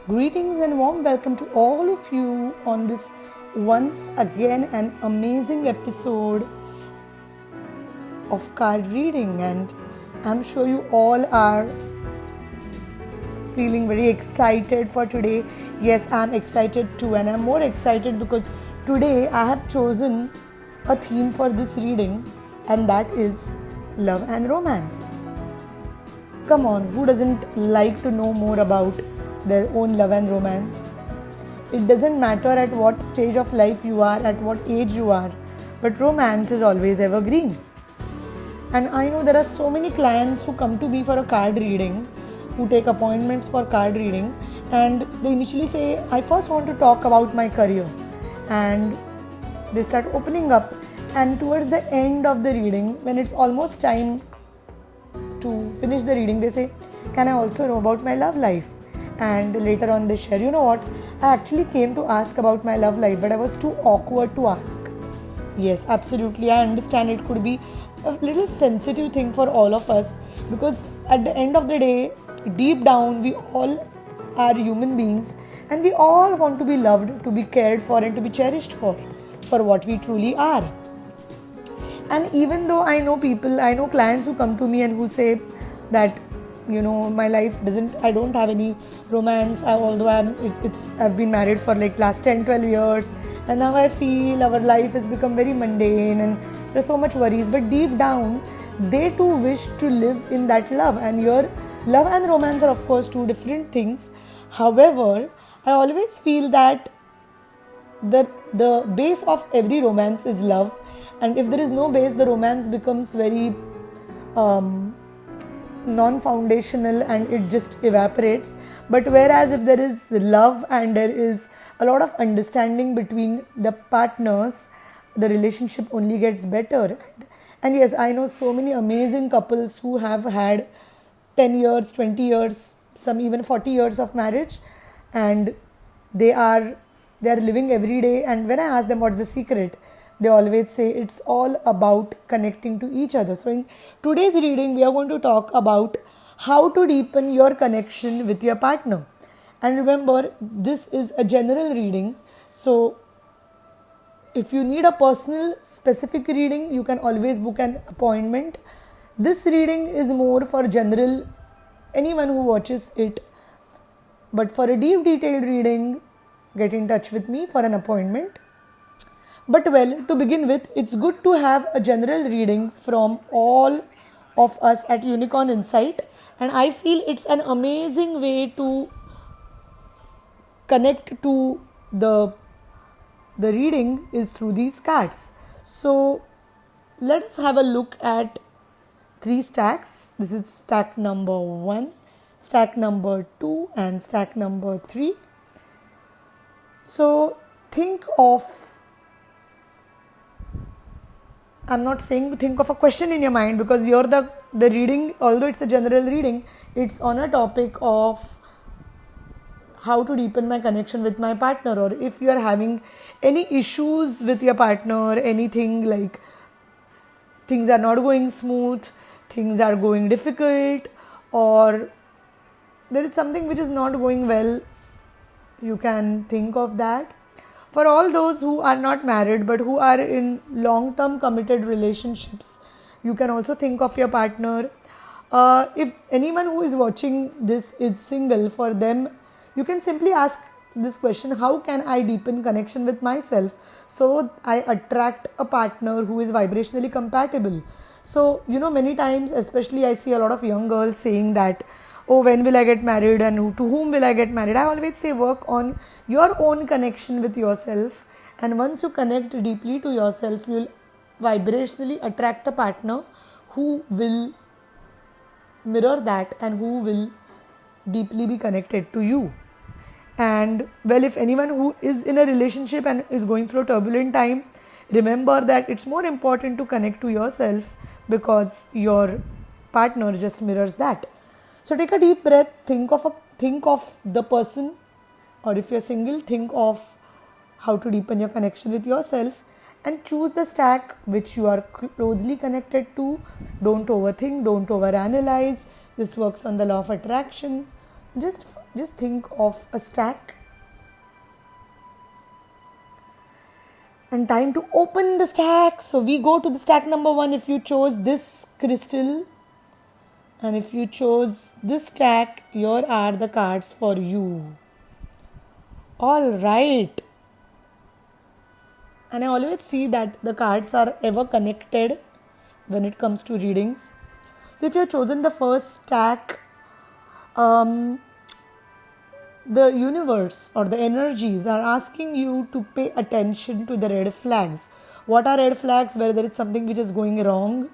Greetings and warm welcome to all of you on this once again an amazing episode of card reading, and I'm sure you all are feeling very excited for today. Yes, I'm excited too, and I'm more excited because today I have chosen a theme for this reading, and that is love and romance. Come on, who doesn't like to know more about their own love and romance? It doesn't matter at what stage of life you are, at what age you are, but romance is always evergreen. And I know there are so many clients who come to me for a card reading, who take appointments for card reading, and they initially say, I first want to talk about my career. And they start opening up, and towards the end of the reading, when it's almost time to finish the reading, they say, can I also know about my love life? And later on they share, you know what, I actually came to ask about my love life, but I was too awkward to ask. Yes, absolutely, I understand it could be a little sensitive thing for all of us, because at the end of the day, deep down, we all are human beings, and we all want to be loved, to be cared for, and to be cherished for what we truly are. And even though I know clients who come to me and who say that, my life I don't have any romance, although I've been married for like last 10-12 years, and now I feel our life has become very mundane and there's so much worries, but deep down they too wish to live in that love. And your love and romance are of course two different things. However, I always feel that the base of every romance is love, and if there is no base, the romance becomes very non-foundational and it just evaporates. But whereas if there is love and there is a lot of understanding between the partners, the relationship only gets better. And yes, I know so many amazing couples who have had 10 years, 20 years, some even 40 years of marriage, and they are living every day. And when I ask them what's the secret, they always say it's all about connecting to each other. So in today's reading, we are going to talk about how to deepen your connection with your partner. And remember, this is a general reading, so if you need a personal specific reading, you can always book an appointment. This reading is more for general, anyone who watches it. But for a deep detailed reading, get in touch with me for an appointment. But well, to begin with, it's good to have a general reading from all of us at Unicorn Insight, and I feel it's an amazing way to connect to the reading is through these cards. So let us have a look at 3 stacks. This is stack number 1, stack number 2, and stack number 3. So I'm not saying to think of a question in your mind, because you're the reading, although it's a general reading, it's on a topic of how to deepen my connection with my partner. Or if you are having any issues with your partner, anything like things are not going smooth, things are going difficult, or there is something which is not going well, you can think of that. For all those who are not married but who are in long-term committed relationships, you can also think of your partner. If anyone who is watching this is single, for them, you can simply ask this question: how can I deepen connection with myself so I attract a partner who is vibrationally compatible? So, many times, especially I see a lot of young girls saying that, oh, when will I get married and to whom will I get married? I always say work on your own connection with yourself, and once you connect deeply to yourself, you will vibrationally attract a partner who will mirror that and who will deeply be connected to you. And well, if anyone who is in a relationship and is going through a turbulent time, remember that it's more important to connect to yourself, because your partner just mirrors that. So take a deep breath, think of the person, or if you're single, think of how to deepen your connection with yourself, and choose the stack which you are closely connected to. Don't overthink, don't overanalyze. This works on the law of attraction. Just think of a stack, and time to open the stack. So we go to the stack number 1. If you chose this crystal and if you chose this stack, here are the cards for you. All right. And I always see that the cards are ever connected when it comes to readings. So if you have chosen the first stack, the universe or the energies are asking you to pay attention to the red flags. What are red flags? Where there is something which is going wrong,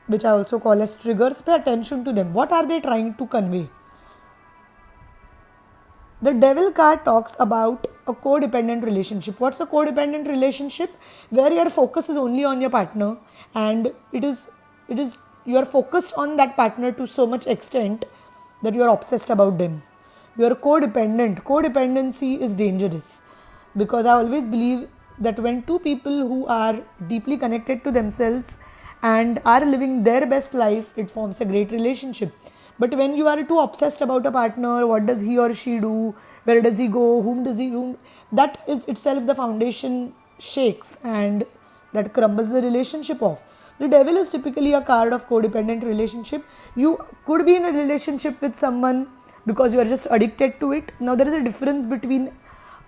which I also call as triggers. Pay attention to them. What are they trying to convey? The Devil card talks about a codependent relationship. What's a codependent relationship? Where your focus is only on your partner, and it is you are focused on that partner to so much extent that you are obsessed about them. You are codependent. Codependency is dangerous, because I always believe that when two people who are deeply connected to themselves and are living their best life, it forms a great relationship. But when you are too obsessed about a partner, what does he or she do, where does he go, whom, that is itself the foundation shakes and that crumbles the relationship off. The Devil is typically a card of codependent relationship. You could be in a relationship with someone because you are just addicted to it. Now there is a difference between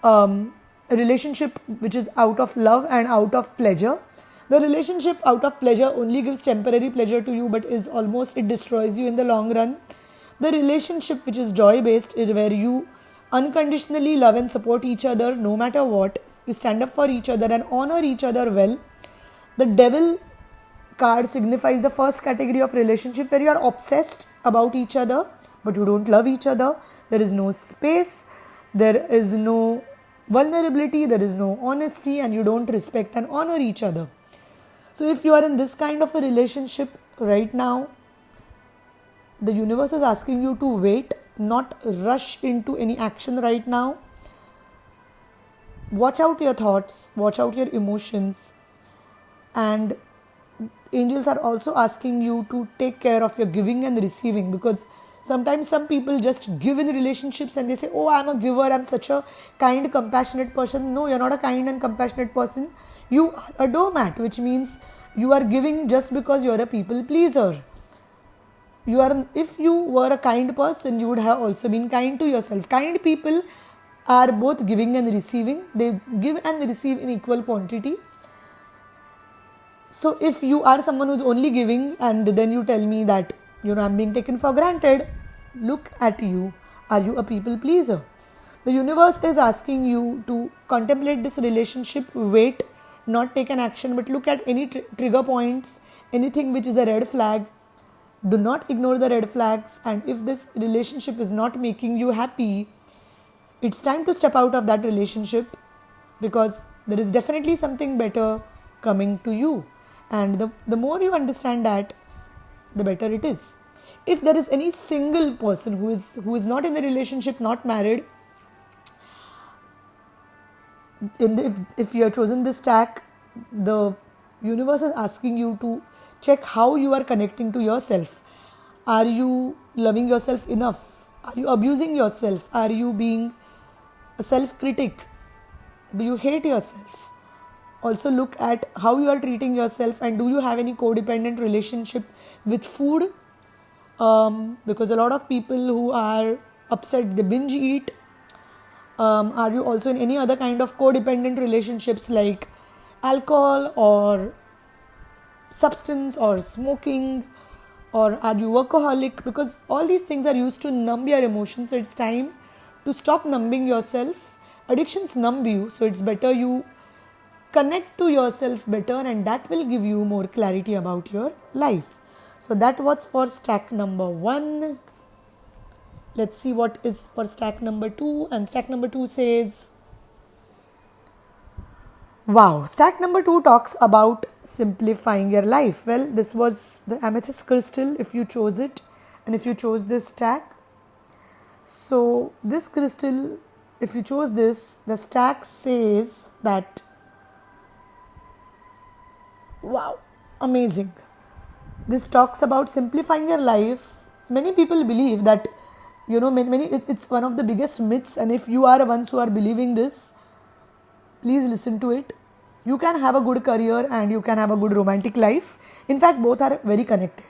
a relationship which is out of love and out of pleasure. The relationship out of pleasure only gives temporary pleasure to you, but it destroys you in the long run. The relationship which is joy based is where you unconditionally love and support each other no matter what. You stand up for each other and honor each other well. The Devil card signifies the first category of relationship where you are obsessed about each other but you don't love each other. There is no space, there is no vulnerability, there is no honesty, and you don't respect and honor each other. So if you are in this kind of a relationship right now, the universe is asking you to wait, not rush into any action right now. Watch out your thoughts, watch out your emotions, and angels are also asking you to take care of your giving and receiving, because sometimes some people just give in relationships and they say, oh, I'm a giver, I'm such a kind, compassionate person. No, you're not a kind and compassionate person. You are a doormat, which means you are giving just because you're a people pleaser. If you were a kind person, you would have also been kind to yourself. Kind people are both giving and receiving. They give and receive in equal quantity. So if you are someone who's only giving and then you tell me that, I'm being taken for granted, look at you. Are you a people pleaser? The universe is asking you to contemplate this relationship, wait, not take an action, but look at any trigger points, anything which is a red flag. Do not ignore the red flags, and if this relationship is not making you happy, it's time to step out of that relationship, because there is definitely something better coming to you. And the more you understand that, the better it is. If there is any single person who is not in the relationship, not married, if you have chosen this stack, the universe is asking you to check how you are connecting to yourself. Are you loving yourself enough? Are you abusing yourself? Are you being a self-critic? Do you hate yourself? Also look at how you are treating yourself, and do you have any codependent relationship with food? Because a lot of people who are upset, they binge eat. Are you also in any other kind of codependent relationships like alcohol or substance or smoking, or are you workaholic? Because all these things are used to numb your emotions, so it's time to stop numbing yourself. Addictions numb you, so it's better you connect to yourself better, and that will give you more clarity about your life. So that was for stack number 1. Let's see what is for stack number 2. And stack number 2 says, wow, stack number 2 talks about simplifying your life. Well, this was the amethyst crystal if you chose it, and if you chose this stack. So this crystal, if you chose this, the stack says that, wow, amazing. This talks about simplifying your life. Many people believe that it's one of the biggest myths, and if you are the ones who are believing this, please listen to it. You can have a good career and you can have a good romantic life. In fact, both are very connected,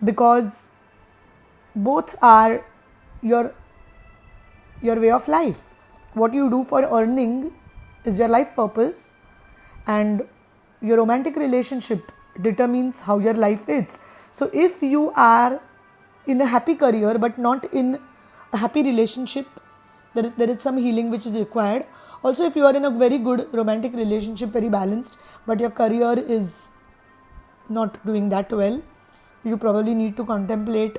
because both are your way of life. What you do for earning is your life purpose, and your romantic relationship determines how your life is. So if you are in a happy career but not in a happy relationship, there is some healing which is required. Also, if you are in a very good romantic relationship, very balanced, but your career is not doing that well, you probably need to contemplate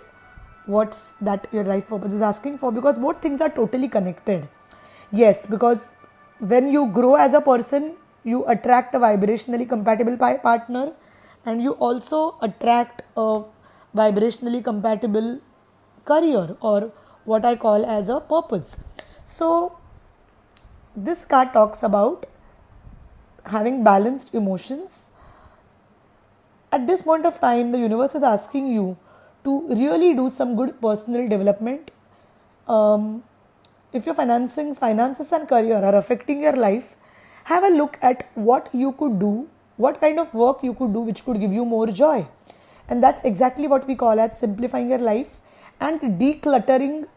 what's that your life purpose is asking for, because both things are totally connected. Yes, because when you grow as a person, you attract a vibrationally compatible partner, and you also attract a vibrationally compatible career, or what I call as a purpose. So this card talks about having balanced emotions. At this point of time, the universe is asking you to really do some good personal development. If your finances and career are affecting your life, have a look at what you could do, what kind of work you could do which could give you more joy. And that's exactly what we call as simplifying your life and decluttering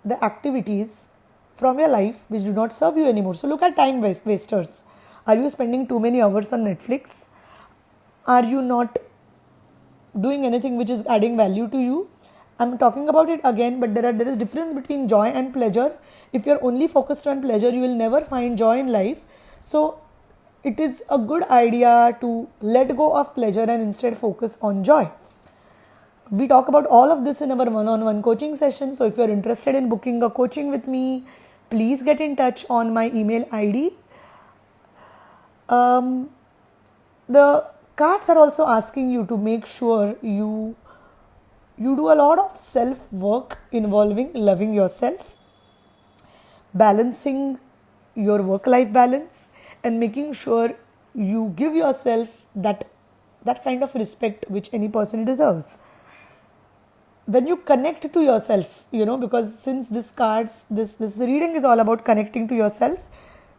the activities from your life which do not serve you anymore. So look at time wasters. Are you spending too many hours on Netflix? Are you not doing anything which is adding value to you? I'm talking about it again, but there is difference between joy and pleasure. If you're only focused on pleasure, you will never find joy in life. So it is a good idea to let go of pleasure and instead focus on joy. We talk about all of this in our one-on-one coaching session. So if you're interested in booking a coaching with me, please get in touch on my email ID. The cards are also asking you to make sure you do a lot of self work involving loving yourself, balancing your work life balance, and making sure you give yourself that kind of respect which any person deserves. When you connect to yourself, because since this reading is all about connecting to yourself,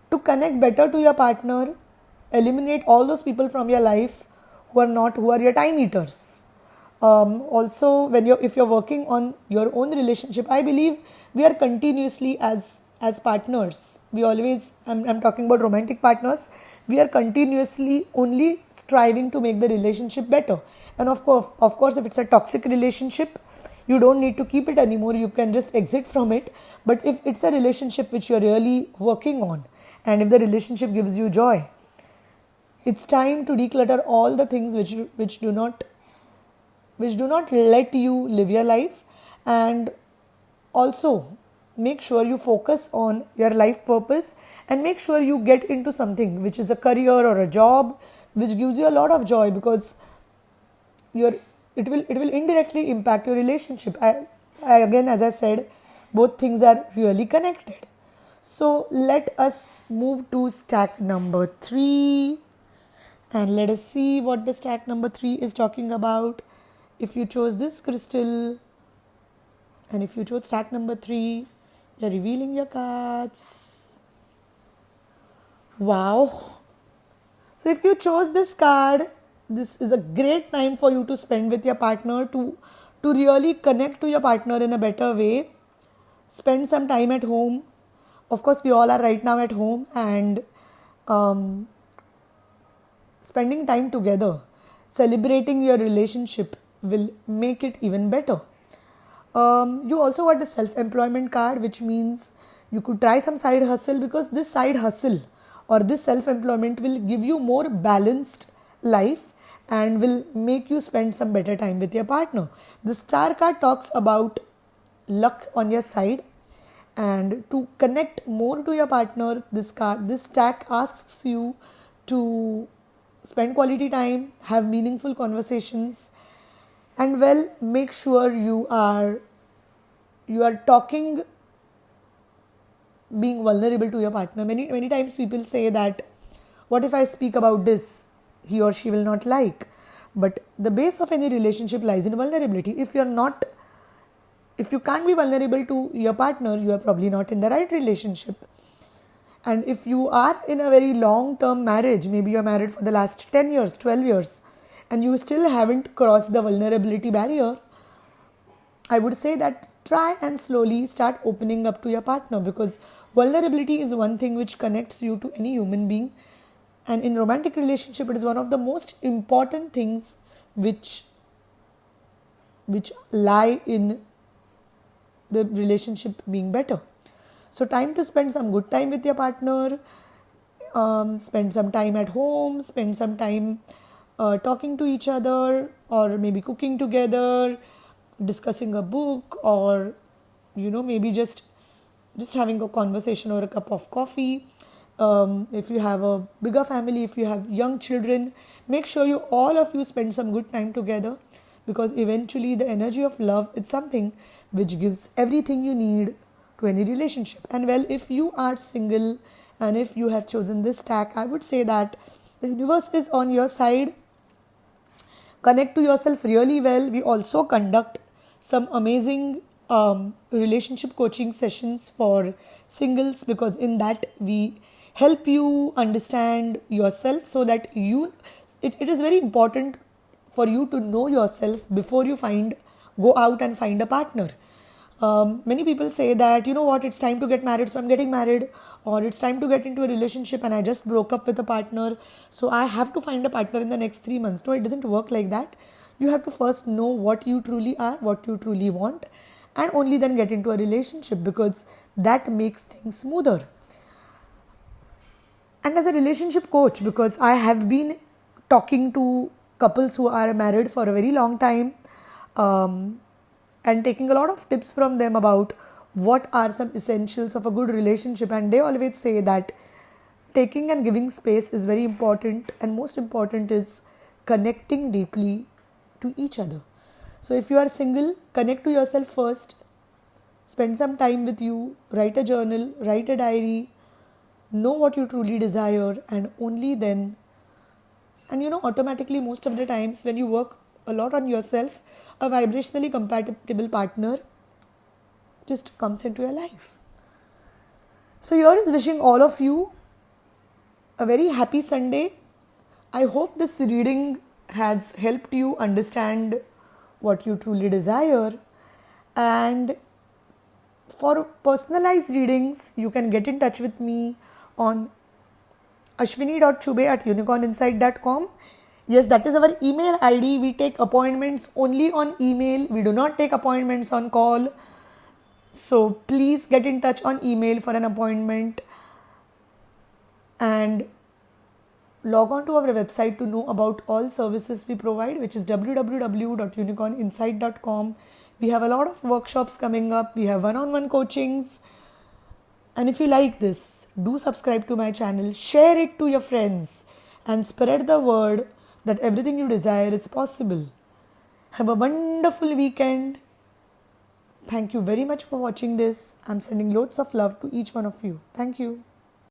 to connect better to your partner, eliminate all those people from your life who are your time eaters. Also, if you're working on your own relationship, I believe we are continuously as partners. I'm talking about romantic partners. We are continuously only striving to make the relationship better. And of course, if it's a toxic relationship, you don't need to keep it anymore. You can just exit from it. But if it's a relationship which you're really working on, and if the relationship gives you joy, it's time to declutter all the things which do not let you live your life, and also make sure you focus on your life purpose, and make sure you get into something which is a career or a job which gives you a lot of joy, because it will indirectly impact your relationship. I again, as I said, both things are really connected. So let us move to stack number 3, and let us see what the stack number 3 is talking about. If you chose this crystal, and if you chose stack number 3, you're revealing your cards. Wow. So if you chose this card, this is a great time for you to spend with your partner, to really connect to your partner in a better way. Spend some time at home. Of course, we all are right now at home, and spending time together, celebrating your relationship will make it even better. You also got the self-employment card, which means you could try some side hustle, because this side hustle or this self-employment will give you more balanced life and will make you spend some better time with your partner. The star card talks about luck on your side, and to connect more to your partner, this stack asks you to spend quality time, have meaningful conversations, and make sure you are talking, being vulnerable to your partner. Many times people say that, what if I speak about this, he or she will not like. But the base of any relationship lies in vulnerability. If you're not if you can't be vulnerable to your partner, you are probably not in the right relationship. And if you are in a very long term marriage, maybe you're married for the last 10 years, 12 years, and you still haven't crossed the vulnerability barrier, I would say that try and slowly start opening up to your partner, because vulnerability is one thing which connects you to any human being. And in romantic relationship, it is one of the most important things which lie in the relationship being better. So time to spend some good time with your partner, spend some time at home, spend some time talking to each other, or maybe cooking together, discussing a book, or maybe just having a conversation or a cup of coffee. If you have a bigger family, if you have young children, make sure you all of you spend some good time together, because eventually the energy of love is something which gives everything you need to any relationship. And well, if you are single and if you have chosen this tack, I would say that the universe is on your side. Connect to yourself really well. We also conduct some amazing relationship coaching sessions for singles, because in that we help you understand yourself, so that it is very important for you to know yourself before you go out and find a partner. Many people say that, it's time to get married, so I'm getting married, or it's time to get into a relationship and I just broke up with a partner, so I have to find a partner in the next 3 months. No, it doesn't work like that. You have to first know what you truly are, what you truly want, and only then get into a relationship, because that makes things smoother. And as a relationship coach, because I have been talking to couples who are married for a very long time, and taking a lot of tips from them about what are some essentials of a good relationship, and they always say that taking and giving space is very important, and most important is connecting deeply to each other. So if you are single, connect to yourself first, spend some time with you, write a journal, write a diary, know what you truly desire, and only then, and automatically most of the times when you work a lot on yourself, a vibrationally compatible partner just comes into your life. So here is wishing all of you a very happy Sunday. I hope this reading has helped you understand what you truly desire. And for personalized readings, you can get in touch with me on ashwini.chube@unicorninsight.com. Yes, that is our email ID. We take appointments only on email. We do not take appointments on call. So please get in touch on email for an appointment, and log on to our website to know about all services we provide, which is www.unicorninsight.com. We have a lot of workshops coming up. We have one-on-one coachings. And if you like this, do subscribe to my channel, share it to your friends, and spread the word that everything you desire is possible. Have a wonderful weekend. Thank you very much for watching this. I'm sending loads of love to each one of you. Thank you.